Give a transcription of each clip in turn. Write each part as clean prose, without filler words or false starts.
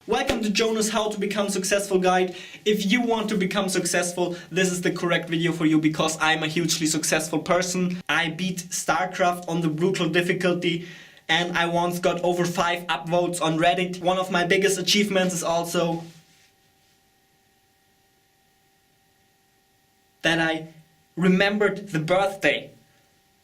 Welcome to Jonas How to Become Successful guide. If you want to become successful, this is the correct video for you because I'm a hugely successful person. I beat StarCraft on the brutal difficulty and I once got over 5 upvotes on Reddit. One of my biggest achievements is also that I remembered the birthday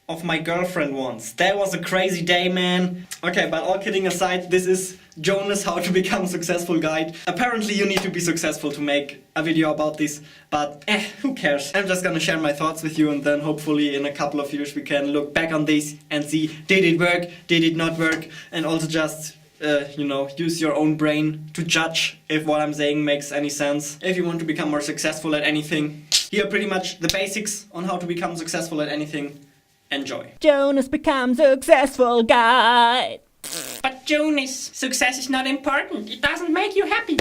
of my girlfriend once. That was a crazy day, man. Okay, but all kidding aside, this is Jonas How to Become Successful guide. Apparently you need to be successful to make a video about this, but who cares? I'm just gonna share my thoughts with you and then hopefully in a couple of years we can look back on this and see, did it work, did it not work, and also just use your own brain to judge if what I'm saying makes any sense. If you want to become more successful at anything, here are pretty much the basics on how to become successful at anything. Enjoy. Jonas becomes successful guide. But Jonas, success is not important. It doesn't make you happy.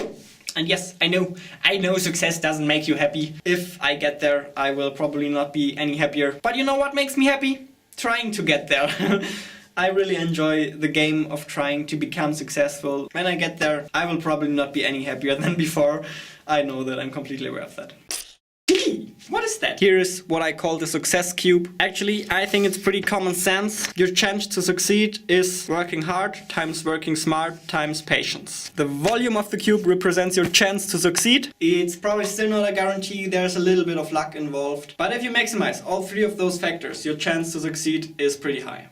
And yes, I know success doesn't make you happy. If I get there, I will probably not be any happier. But you know what makes me happy? Trying to get there. I really enjoy the game of trying to become successful. When I get there, I will probably not be any happier than before. I know that, I'm completely aware of that. What is that? Here is what I call the success cube. Actually, I think it's pretty common sense. Your chance to succeed is working hard times working smart times patience. The volume of the cube represents your chance to succeed. It's probably still not a guarantee, there's a little bit of luck involved. But if you maximize all 3 of those factors, your chance to succeed is pretty high.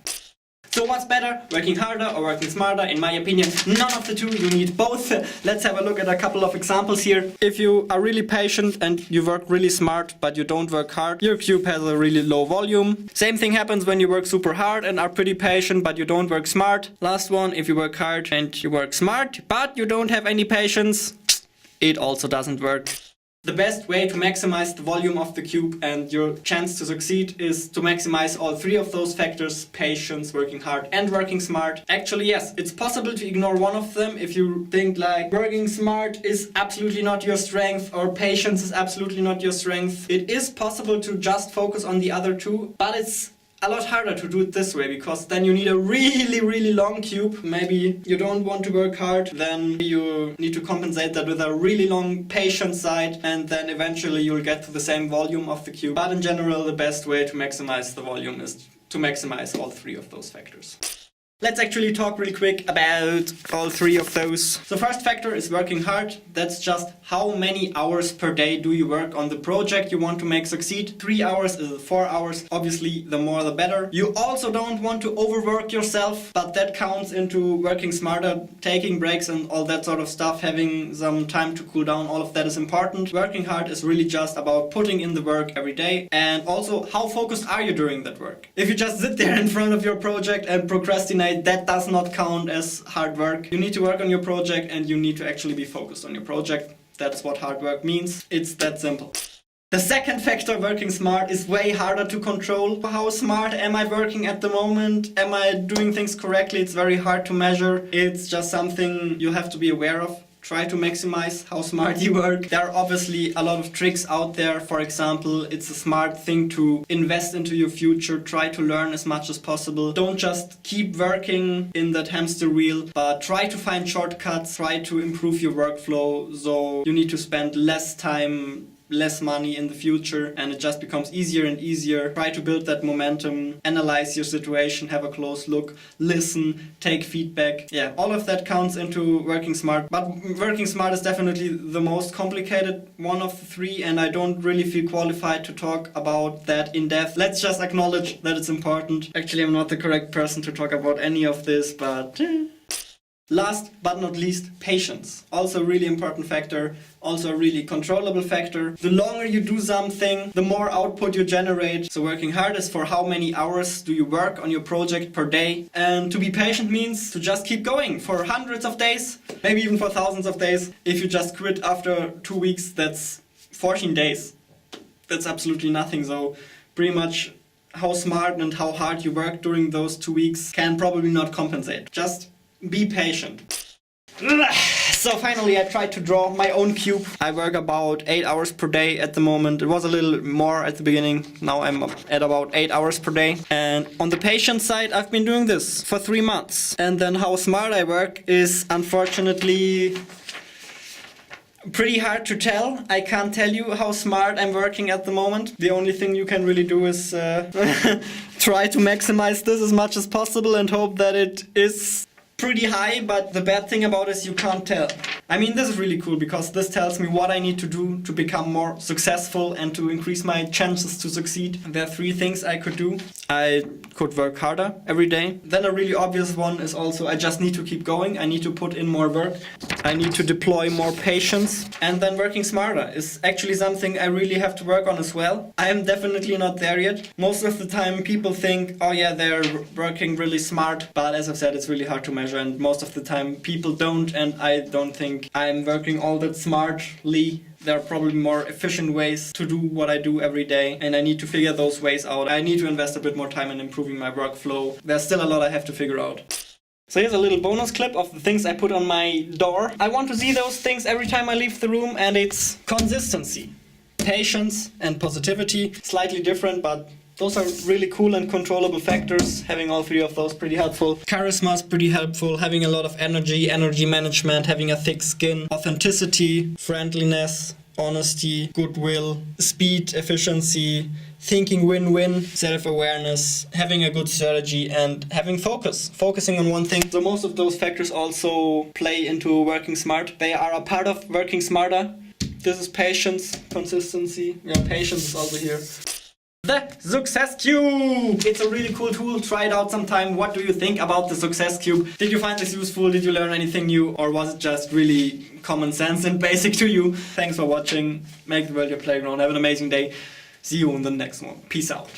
So what's better, working harder or working smarter? In my opinion, none of the two, you need both. Let's have a look at a couple of examples here. If you are really patient and you work really smart but you don't work hard, your cube has a really low volume. Same thing happens when you work super hard and are pretty patient but you don't work smart. Last one, if you work hard and you work smart but you don't have any patience, it also doesn't work. The best way to maximize the volume of the cube and your chance to succeed is to maximize all 3 of those factors: patience, working hard and working smart. Actually, yes, it's possible to ignore one of them if you think like working smart is absolutely not your strength or patience is absolutely not your strength. It is possible to just focus on the other 2, but it's a lot harder to do it this way because then you need a really long cube. Maybe you don't want to work hard, then you need to compensate that with a really long patience side and then eventually you'll get to the same volume of the cube. But in general, the best way to maximize the volume is to maximize all 3 of those factors. Let's actually talk really quick about all 3 of those. The first factor is working hard. That's just how many hours per day do you work on the project you want to make succeed. 3 hours is 4 hours. Obviously, the more the better. You also don't want to overwork yourself, but that counts into working smarter, taking breaks and all that sort of stuff, having some time to cool down. All of that is important. Working hard is really just about putting in the work every day. And also, how focused are you during that work? If you just sit there in front of your project and procrastinate, that does not count as hard work. You need to work on your project and you need to actually be focused on your project. That's what hard work means. It's that simple. The second factor, working smart, is way harder to control. How smart am I working at the moment? Am I doing things correctly? It's very hard to measure. It's just something you have to be aware of. Try to maximize how smart you work. There are obviously a lot of tricks out there. For example, it's a smart thing to invest into your future. Try to learn as much as possible. Don't just keep working in that hamster wheel, but try to find shortcuts. Try to improve your workflow so you need to spend less time, less money in the future and it just becomes easier and easier. Try to build that momentum, analyze your situation, have a close look, listen, take feedback. Yeah, all of that counts into working smart. But working smart is definitely the most complicated one of the 3 and I don't really feel qualified to talk about that in depth. Let's just acknowledge that it's important. Actually, I'm not the correct person to talk about any of this, but last but not least, patience. Also a really important factor, also a really controllable factor. The longer you do something, the more output you generate. So working hard is for how many hours do you work on your project per day. And to be patient means to just keep going for hundreds of days, maybe even for thousands of days. If you just quit after 2 weeks, that's 14 days. That's absolutely nothing. So pretty much how smart and how hard you work during those 2 weeks can probably not compensate. Just be patient. So finally I tried to draw my own cube. I work about 8 hours per day at the moment. It was a little more at the beginning. Now I'm at about 8 hours per day. And on the patience side, I've been doing this for 3 months. And then how smart I work is unfortunately Pretty hard to tell. I can't tell you how smart I'm working at the moment. The only thing you can really do is try to maximize this as much as possible and hope that it is pretty high, but the bad thing about it is you can't tell. I mean, this is really cool because this tells me what I need to do to become more successful and to increase my chances to succeed. There are 3 things I could do. I could work harder every day. Then a really obvious one is also I just need to keep going. I need to put in more work. I need to deploy more patience. And then working smarter is actually something I really have to work on as well. I am definitely not there yet. Most of the time people think, oh yeah, they're working really smart. But as I've said, it's really hard to measure. And most of the time people don't, and I don't think I'm working all that smartly. There are probably more efficient ways to do what I do every day, and I need to figure those ways out. I need to invest a bit more time in improving my workflow. There's still a lot I have to figure out. So here's a little bonus clip of the things I put on my door. I want to see those things every time I leave the room, and it's consistency, patience, and positivity. Slightly different, but those are really cool and controllable factors. Having all 3 of those pretty helpful. Charisma is pretty helpful. Having a lot of energy management, having a thick skin, authenticity, friendliness, honesty, goodwill, speed, efficiency, thinking win-win, self-awareness, having a good strategy, and having focus. Focusing on one thing. So most of those factors also play into working smart. They are a part of working smarter. This is patience, consistency. Yeah, patience is also here. The Success Cube! It's a really cool tool. Try it out sometime. What do you think about the Success Cube? Did you find this useful? Did you learn anything new? Or was it just really common sense and basic to you? Thanks for watching. Make the world your playground. Have an amazing day. See you in the next one. Peace out.